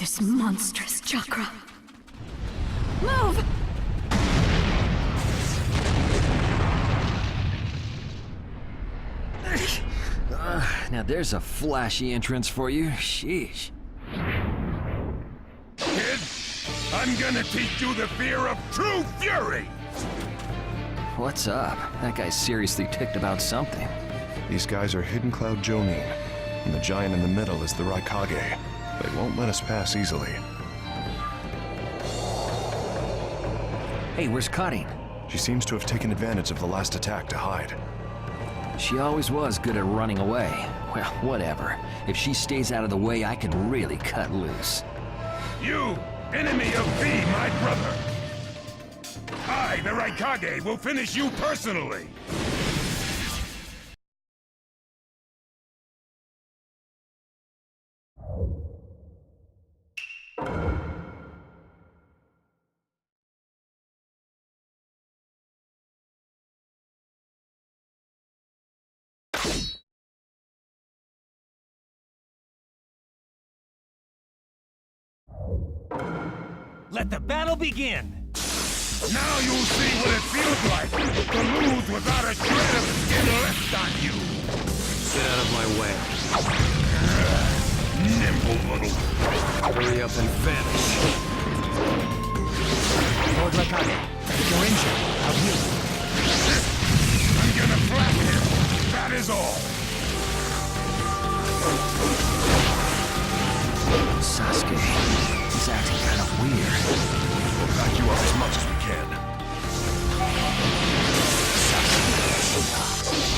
This monstrous chakra. Move! Now there's a flashy entrance for you. Sheesh. Kid, I'm gonna teach you the fear of true fury! What's up? That guy's seriously ticked about something. These guys are Hidden Cloud Jonin, and the giant in the middle is the Raikage. They won't let us pass easily. Hey, where's Karin? She seems to have taken advantage of the last attack to hide. She always was good at running away. Well, whatever. If she stays out of the way, I can really cut loose. You, enemy of thee, my brother! I, the Raikage, will finish you personally! Let the battle begin! Now you'll see what it feels like to lose without a shred of skin left on you! Get out of my way. Nimble little... Hurry up and vanish. Lord Raikage, if you're injured, I'll heal you. I'm gonna flatten him, that is all! Sasuke, he's acting kind of weird. We'll back you up as much as we can.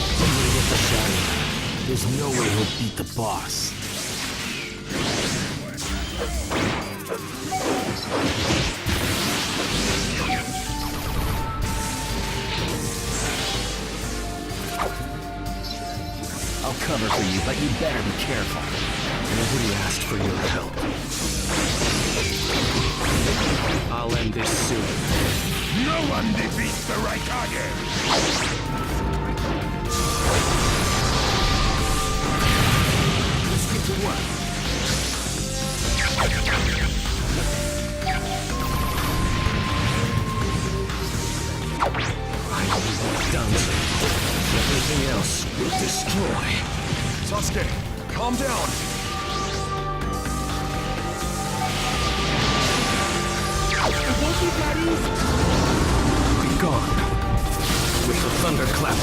I'm gonna get the shot. There's no way he'll beat the boss. I'll cover for you, but you better be careful. Nobody asked for your help. I'll end this soon. No one defeats the Raikage! Let's get to work. I will want Danzo. Everything else will destroy. Sasuke, calm down! It won't be that easy. Be gone. With the thunderclap.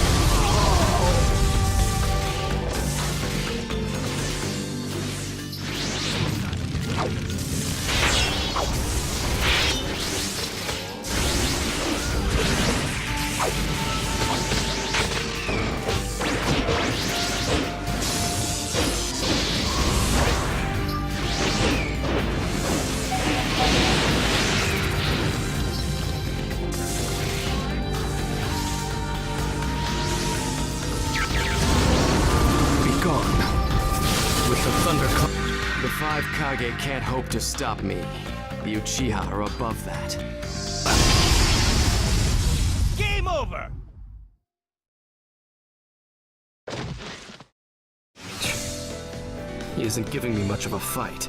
The five Kage can't hope to stop me. The Uchiha are above that. Game over! He isn't giving me much of a fight.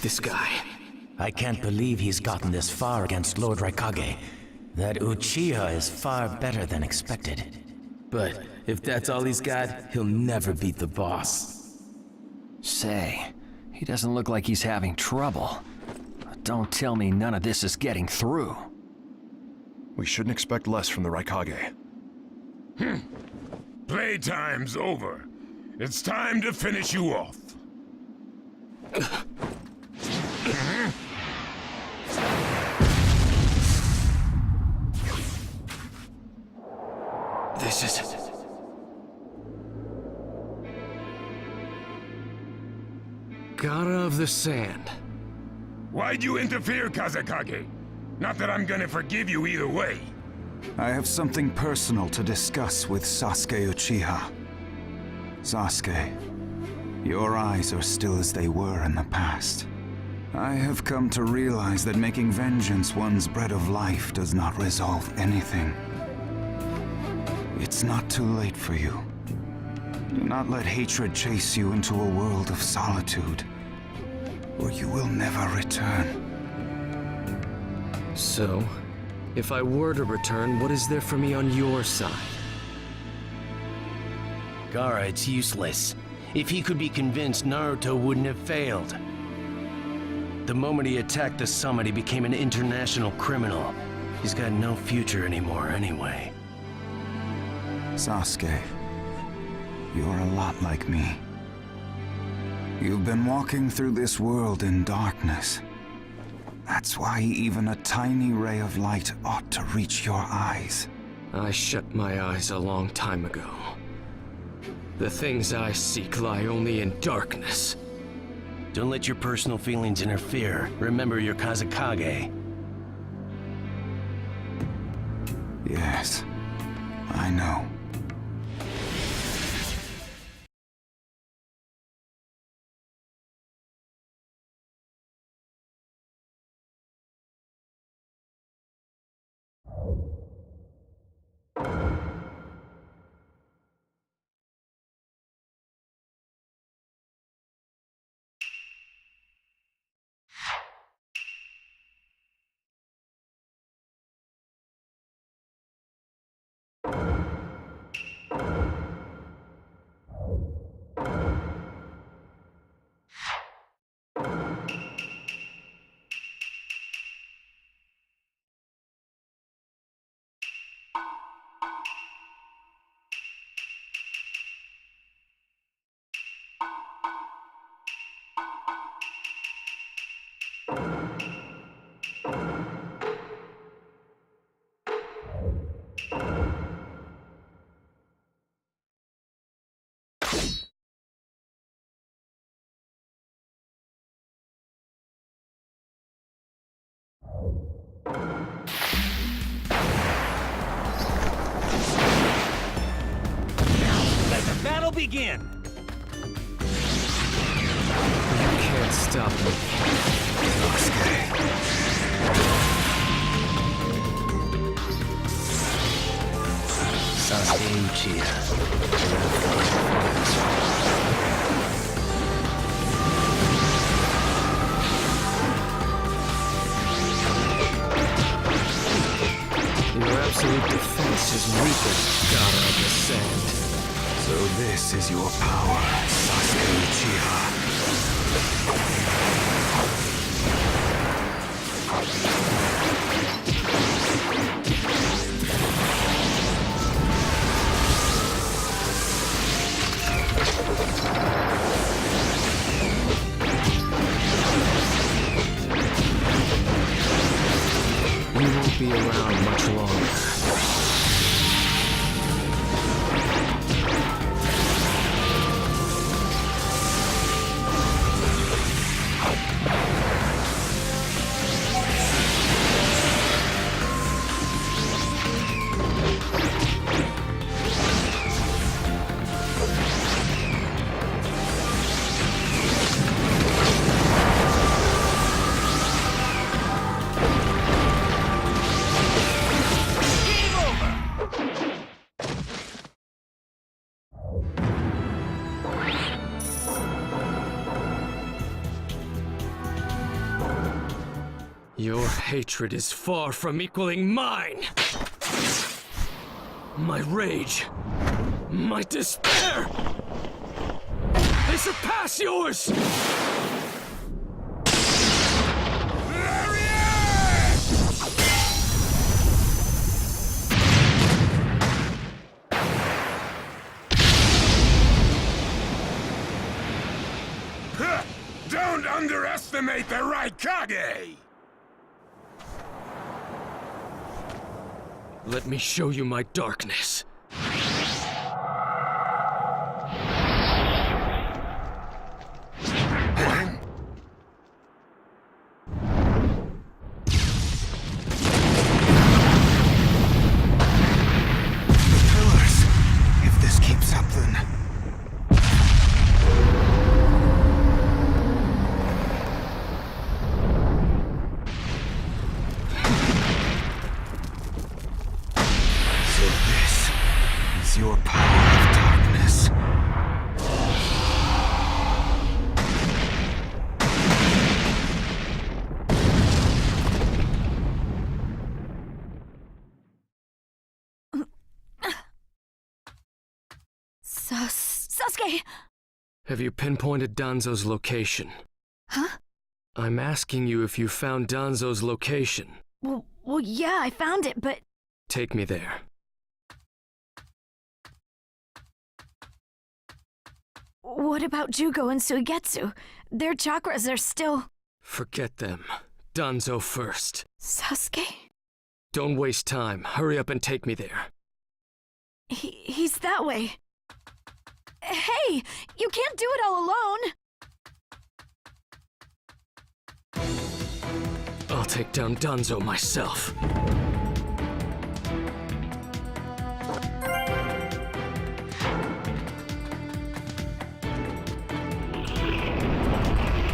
This guy. I can't believe he's gotten this far against Lord Raikage. That Uchiha is far better than expected. But if that's all he's got, he'll never beat the boss. Say, he doesn't look like he's having trouble. Don't tell me none of this is getting through. We shouldn't expect less from the Raikage. Playtime's over. It's time to finish you off. This is... God of the Sand. Why'd you interfere, Kazekage? Not that I'm gonna forgive you either way. I have something personal to discuss with Sasuke Uchiha. Sasuke, your eyes are still as they were in the past. I have come to realize that making vengeance one's bread of life does not resolve anything. It's not too late for you. Do not let hatred chase you into a world of solitude, or you will never return. So, if I were to return, what is there for me on your side? Gaara, it's useless. If he could be convinced, Naruto wouldn't have failed. The moment he attacked the summit, he became an international criminal. He's got no future anymore anyway. Sasuke, you're a lot like me. You've been walking through this world in darkness. That's why even a tiny ray of light ought to reach your eyes. I shut my eyes a long time ago. The things I seek lie only in darkness. Don't let your personal feelings interfere. Remember your Kazekage. Yes, I know. Let the battle begin! You can't stop me. Sasuke Uchiha. Your absolute defense is weakened, God of the Sand. So this is your power, Sasuke Uchiha. You won't be around much longer. Your hatred is far from equaling mine! My rage, my despair, they surpass yours! underestimate the Raikage! Let me show you my darkness. Pillars. If this keeps up, then... So this is your power of darkness. Sasuke! Have you pinpointed Danzo's location? Huh? I'm asking you if you found Danzo's location. Well, yeah, I found it, but... Take me there. What about Jugo and Suigetsu? Their chakras are still... Forget them. Danzo first. Sasuke? Don't waste time. Hurry up and take me there. He's that way. Hey! You can't do it all alone! I'll take down Danzo myself.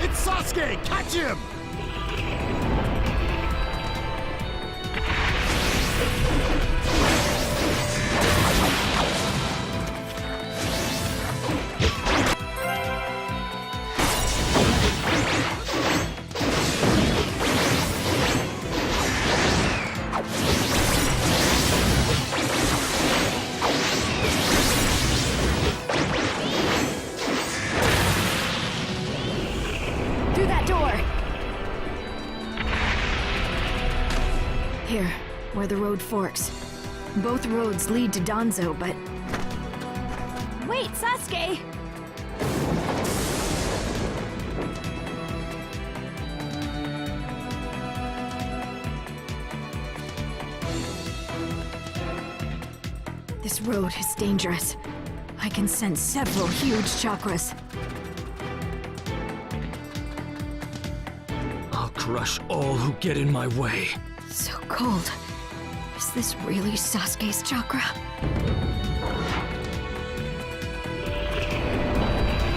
It's Sasuke! Catch him! Through that door! Here, where the road forks. Both roads lead to Danzo, but... Wait, Sasuke! This road is dangerous. I can sense several huge chakras. I'll crush all who get in my way. So cold. Is this really Sasuke's chakra?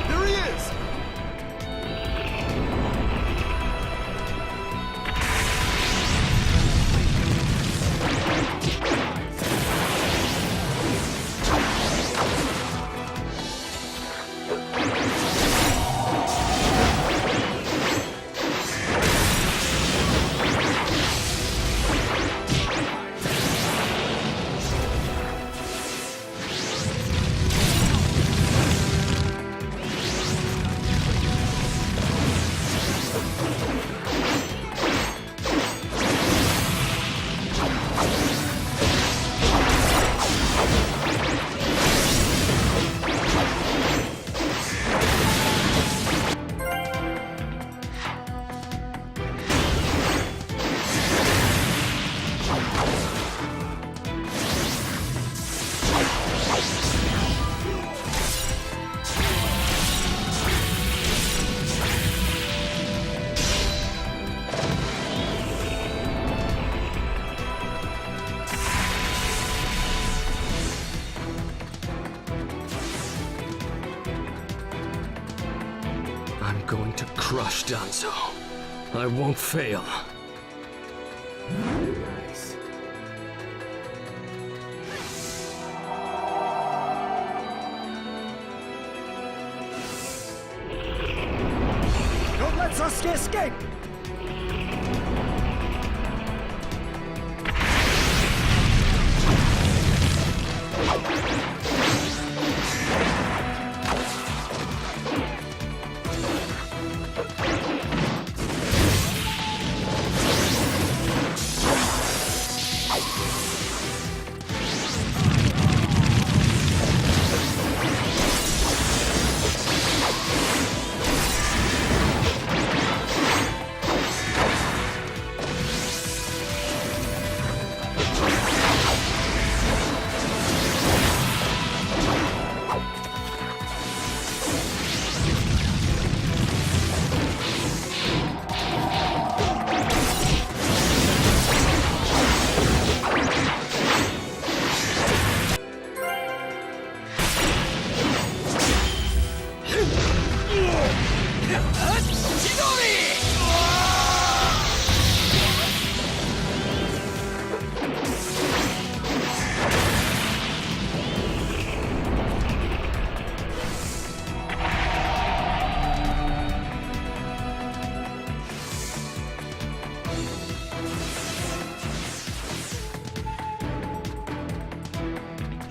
There he is! I'm going to crush Danzo. I won't fail. Don't let Sasuke escape!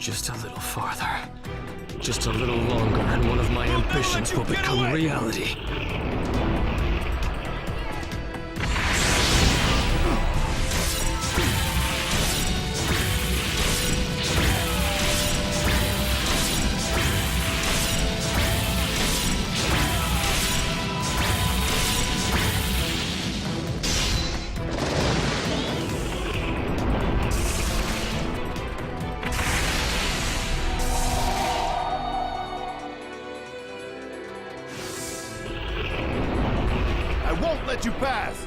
Just a little farther. Just a little longer, and one of my ambitions will become reality. Let you pass!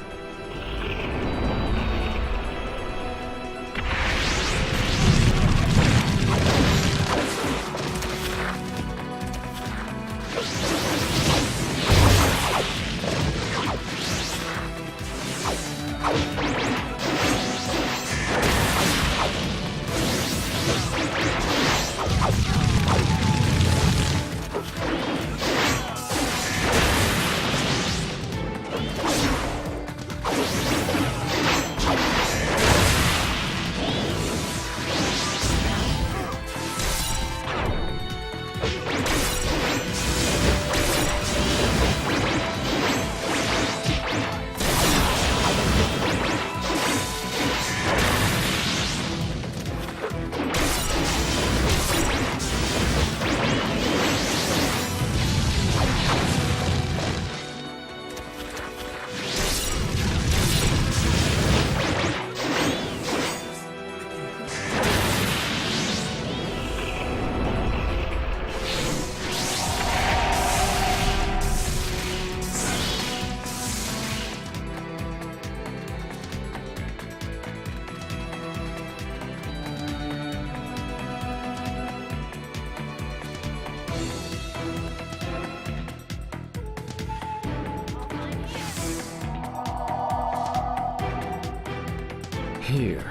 Here.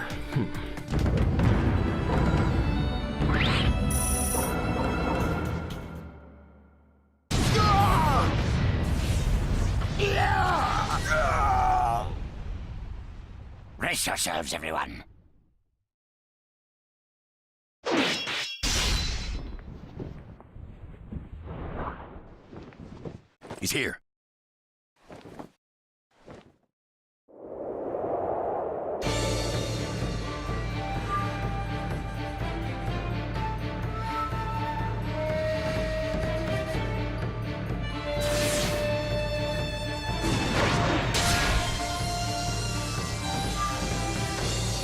Brace yourselves, everyone. He's here.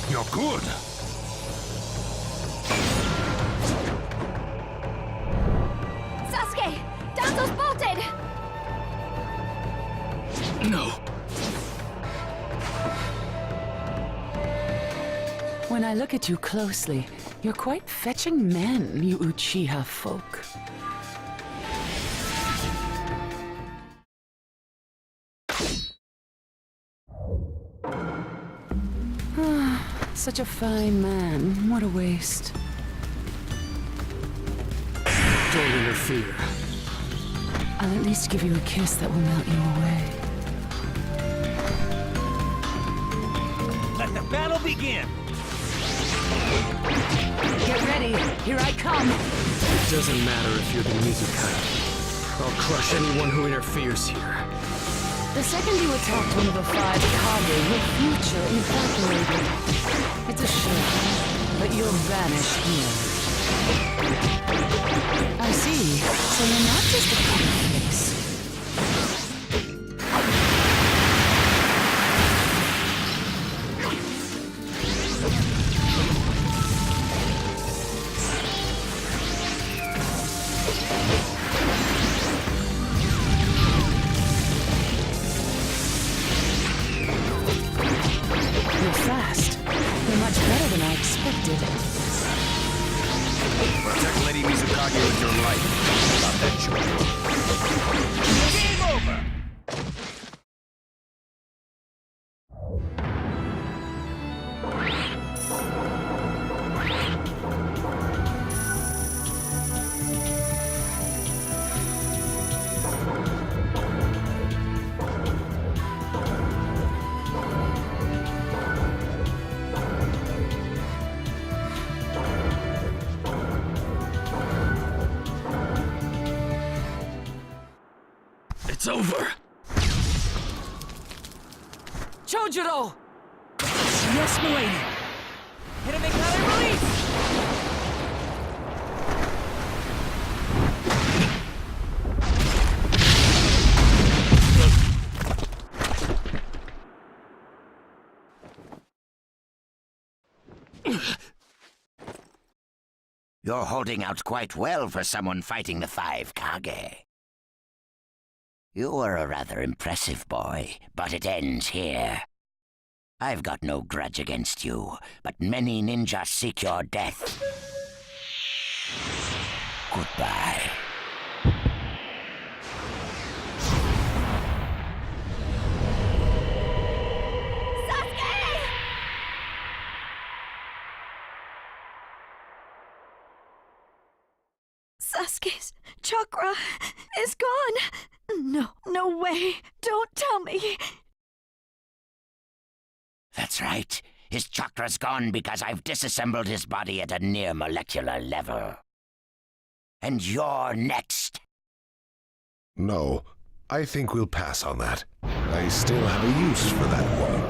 You're good. Sasuke! Danzo's bolted! No. When I look at you closely, you're quite fetching men, you Uchiha folk. Such a fine man. What a waste. Don't interfere. I'll at least give you a kiss that will melt you away. Let the battle begin! Get ready. Here I come. It doesn't matter if you're the Mizukata. I'll crush anyone who interferes here. The second you attacked one of the 5 Kage, your future evaporated. It's a shame, but you'll vanish here. I see. So you're not just a pretty face. Protect Lady Mizukage with your life. About that choice. Game over! It's over. Chojuro! Yes, milady. Hiromikare release! You're holding out quite well for someone fighting the 5 Kage. You were a rather impressive boy, but it ends here. I've got no grudge against you, but many ninjas seek your death. Goodbye. Sasuke's chakra is gone. No way. Don't tell me. That's right. His chakra's gone because I've disassembled his body at a near molecular level. And you're next. No, I think we'll pass on that. I still have a use for that woman.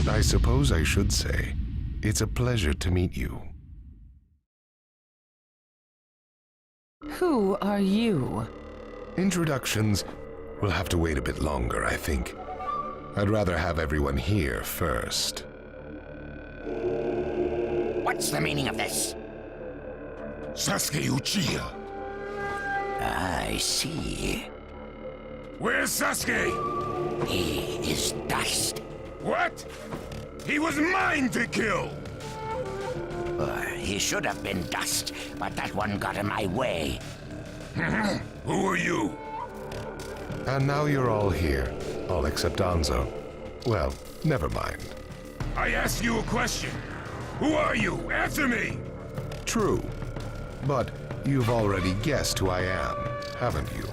I suppose I should say, it's a pleasure to meet you. Who are you? Introductions will have to wait a bit longer, I think. I'd rather have everyone here first. What's the meaning of this? Sasuke Uchiha. I see. Where's Sasuke? He is dust. What? He was mine to kill! He should have been dust, but that one got in my way. Who are you? And now you're all here, all except Danzo. Well, never mind. I asked you a question. Who are you? Answer me! True. But you've already guessed who I am, haven't you?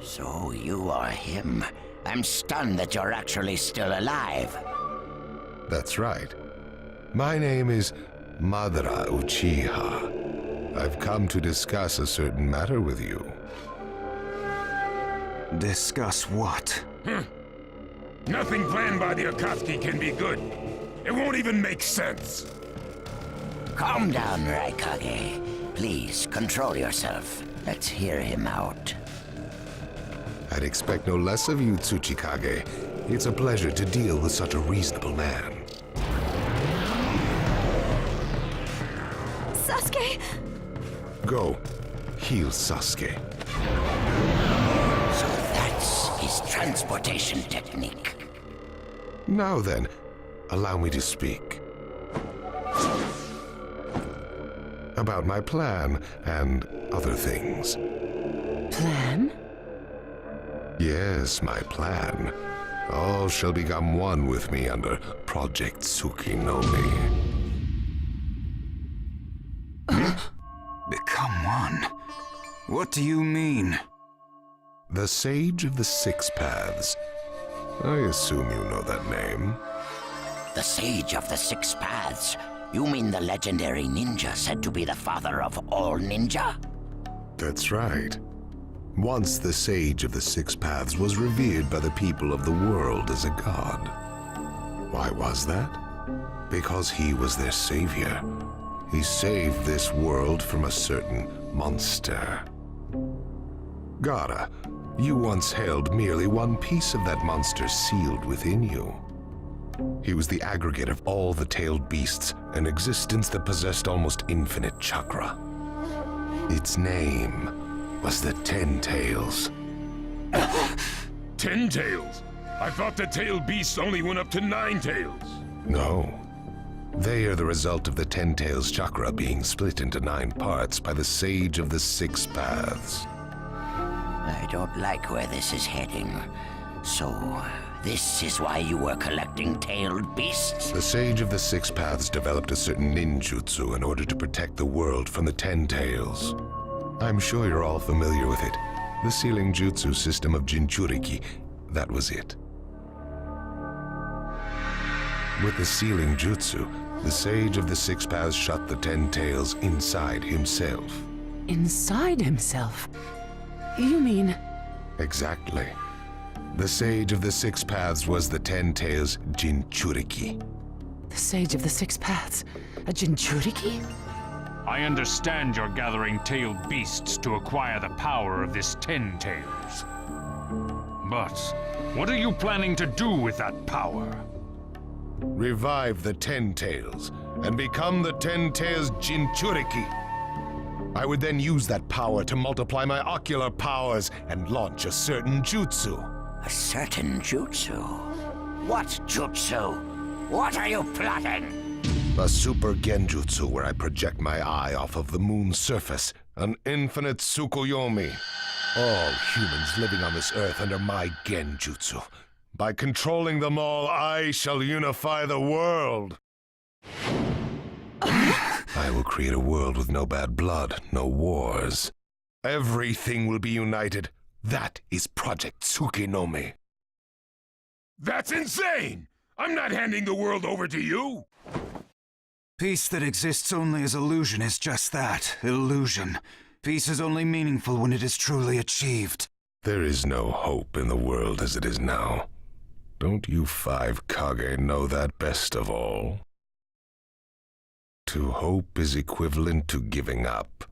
So you are him. I'm stunned that you're actually still alive. That's right. My name is Madara Uchiha. I've come to discuss a certain matter with you. Discuss what? Nothing planned by the Akatsuki can be good. It won't even make sense. Calm down, Raikage. Please, control yourself. Let's hear him out. I'd expect no less of you, Tsuchikage. It's a pleasure to deal with such a reasonable man. Sasuke! Go. Heal Sasuke. So that's his transportation technique. Now then, allow me to speak. About my plan and other things. Plan? Yes, my plan. All shall become one with me under Project Tsuki-no-Mi. Become one? What do you mean? The Sage of the Six Paths. I assume you know that name. The Sage of the Six Paths? You mean the legendary ninja said to be the father of all ninja? That's right. Once the Sage of the Six Paths was revered by the people of the world as a god. Why was that? Because he was their savior. He saved this world from a certain monster. Gaara, you once held merely one piece of that monster sealed within you. He was the aggregate of all the tailed beasts, an existence that possessed almost infinite chakra. Its name was the Ten Tails. 10 tails? I thought the tailed beasts only went up to 9 tails. No. They are the result of the Ten Tails chakra being split into 9 parts by the Sage of the Six Paths. I don't like where this is heading. So, this is why you were collecting tailed beasts? The Sage of the Six Paths developed a certain ninjutsu in order to protect the world from the Ten Tails. I'm sure you're all familiar with it. The sealing jutsu system of Jinchuriki, that was it. With the sealing jutsu, the Sage of the Six Paths shut the Ten Tails inside himself. Inside himself? You mean... Exactly. The Sage of the Six Paths was the Ten Tails Jinchuriki. The Sage of the Six Paths? A Jinchuriki? I understand you're gathering tailed beasts to acquire the power of this Ten Tails. But what are you planning to do with that power? Revive the Ten Tails and become the Ten Tails Jinchuriki. I would then use that power to multiply my ocular powers and launch a certain jutsu. A certain jutsu? What jutsu? What are you plotting? A super genjutsu where I project my eye off of the moon's surface. An infinite Tsukuyomi. All humans living on this earth under my genjutsu. By controlling them all, I shall unify the world. I will create a world with no bad blood, no wars. Everything will be united. That is Project Tsukinomi. That's insane! I'm not handing the world over to you! Peace that exists only as illusion is just that, illusion. Peace is only meaningful when it is truly achieved. There is no hope in the world as it is now. Don't you five Kage know that best of all? To hope is equivalent to giving up,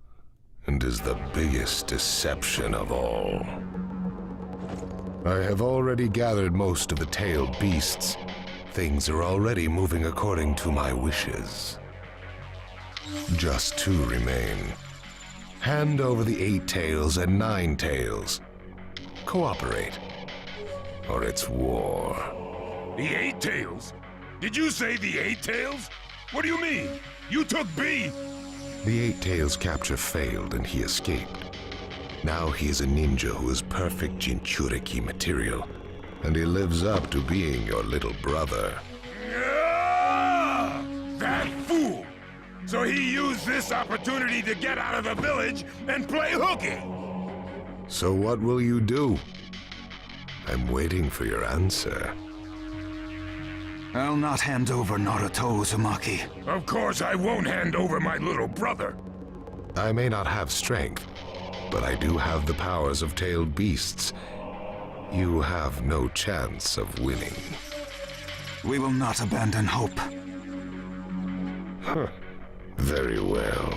and is the biggest deception of all. I have already gathered most of the tailed beasts. Things are already moving according to my wishes. Just two remain. Hand over the 8 tails and 9 tails. Cooperate, or it's war. The 8 tails? Did you say the 8 tails? What do you mean? You took B! The 8 tails capture failed and he escaped. Now he is a ninja who is perfect Jinchuriki material, and he lives up to being your little brother. Ah! That fool! So he used this opportunity to get out of the village and play hooky! So what will you do? I'm waiting for your answer. I'll not hand over Naruto Uzumaki. Of course I won't hand over my little brother. I may not have strength, but I do have the powers of tailed beasts. You have no chance of winning. We will not abandon hope. Huh. Very well.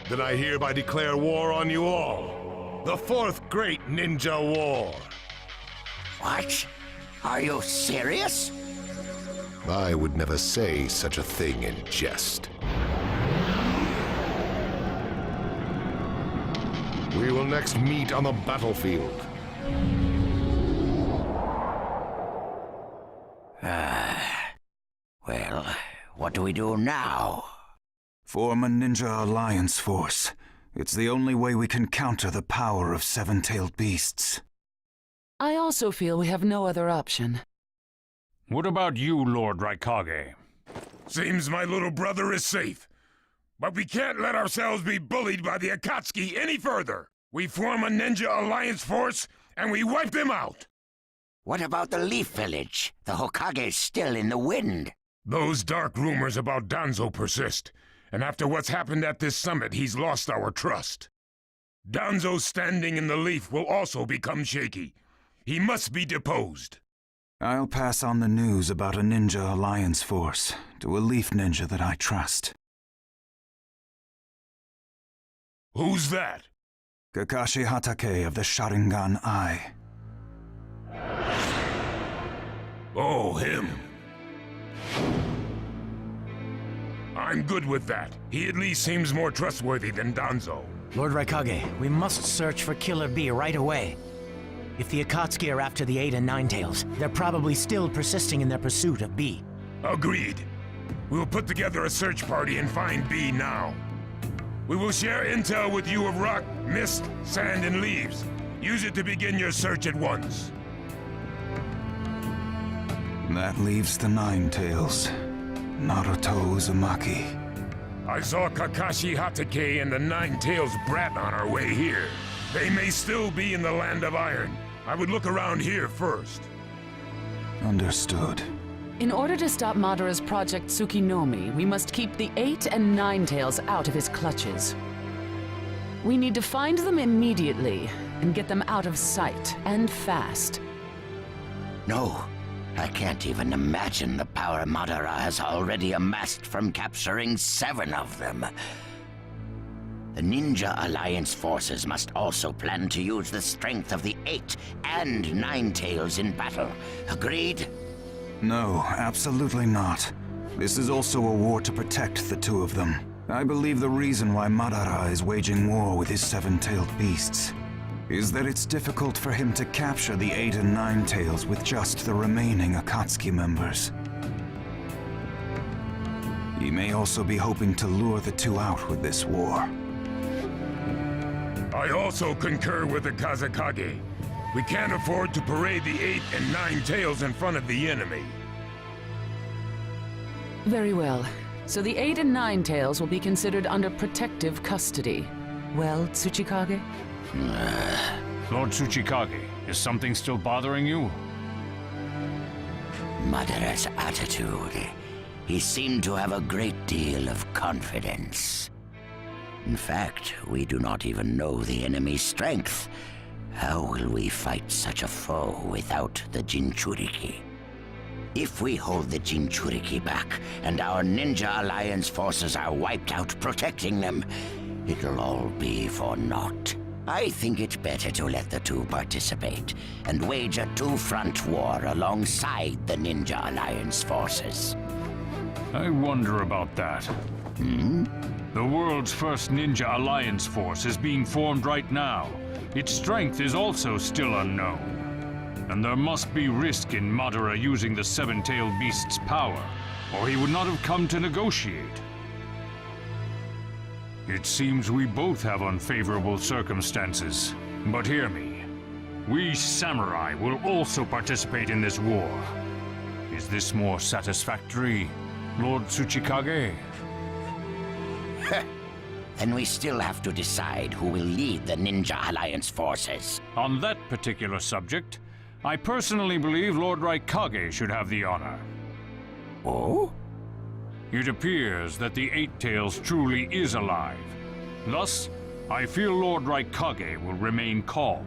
Then I hereby declare war on you all. The 4th Great Ninja War. What? Are you serious? I would never say such a thing in jest. We will next meet on the battlefield. Well, what do we do now? Form a ninja alliance force. It's the only way we can counter the power of 7-tailed beasts. I also feel we have no other option. What about you, Lord Raikage? Seems my little brother is safe. But we can't let ourselves be bullied by the Akatsuki any further. We form a ninja alliance force, and we wipe them out. What about the Leaf Village? The Hokage's still in the wind. Those dark rumors about Danzo persist, and after what's happened at this summit, he's lost our trust. Danzo's standing in the Leaf will also become shaky. He must be deposed. I'll pass on the news about a ninja alliance force to a leaf ninja that I trust. Who's that? Kakashi Hatake of the Sharingan Eye. Oh, him. I'm good with that. He at least seems more trustworthy than Danzo. Lord Raikage, we must search for Killer B right away. If the Akatsuki are after the 8 and 9 tails, they're probably still persisting in their pursuit of B. Agreed. We'll put together a search party and find B now. We will share intel with you of rock, mist, sand, and leaves. Use it to begin your search at once. That leaves the 9 tails. Naruto Uzumaki. I saw Kakashi Hatake and the 9 tails brat on our way here. They may still be in the Land of Iron. I would look around here first. Understood. In order to stop Madara's Project Tsukinomi, we must keep the 8 and 9 tails out of his clutches. We need to find them immediately and get them out of sight, and fast. No, I can't even imagine the power Madara has already amassed from capturing 7 of them. The Ninja Alliance forces must also plan to use the strength of the 8 and 9 tails in battle. Agreed? No, absolutely not. This is also a war to protect the 2 of them. I believe the reason why Madara is waging war with his 7-tailed beasts is that it's difficult for him to capture the 8 and 9 tails with just the remaining Akatsuki members. He may also be hoping to lure the 2 out with this war. I also concur with the Kazekage. We can't afford to parade the 8 and 9 tails in front of the enemy. Very well. So the 8 and 9 tails will be considered under protective custody. Well, Tsuchikage? Lord Tsuchikage, is something still bothering you? Madara's attitude. He seemed to have a great deal of confidence. In fact, we do not even know the enemy's strength. How will we fight such a foe without the Jinchuriki? If we hold the Jinchuriki back, and our Ninja Alliance forces are wiped out protecting them, it'll all be for naught. I think it better to let the 2 participate, and wage a 2-front war alongside the Ninja Alliance forces. I wonder about that. The world's first Ninja Alliance force is being formed right now. Its strength is also still unknown. And there must be risk in Madara using the 7-tailed beast's power, or he would not have come to negotiate. It seems we both have unfavorable circumstances. But hear me. We samurai will also participate in this war. Is this more satisfactory, Lord Tsuchikage? Then we still have to decide who will lead the Ninja Alliance forces. On that particular subject, I personally believe Lord Raikage should have the honor. Oh? It appears that the 8 tails truly is alive. Thus, I feel Lord Raikage will remain calm.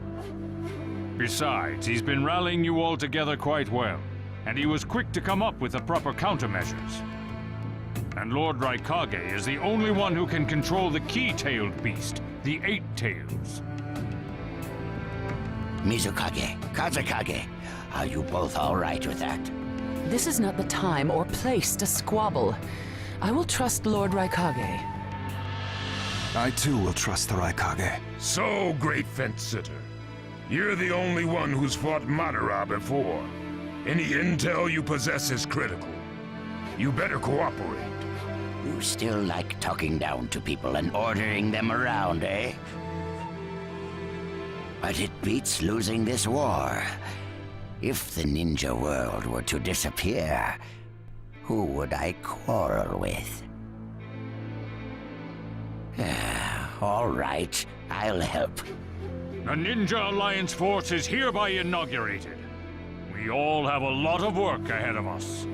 Besides, he's been rallying you all together quite well, and he was quick to come up with the proper countermeasures. And Lord Raikage is the only one who can control the key-tailed beast, the 8 tails. Mizukage, Kazekage, are you both all right with that? This is not the time or place to squabble. I will trust Lord Raikage. I too will trust the Raikage. So, great fence-sitter. You're the only one who's fought Madara before. Any intel you possess is critical. You better cooperate. You still like talking down to people and ordering them around, eh? But it beats losing this war. If the ninja world were to disappear, who would I quarrel with? All right, I'll help. The Ninja Alliance force is hereby inaugurated. We all have a lot of work ahead of us.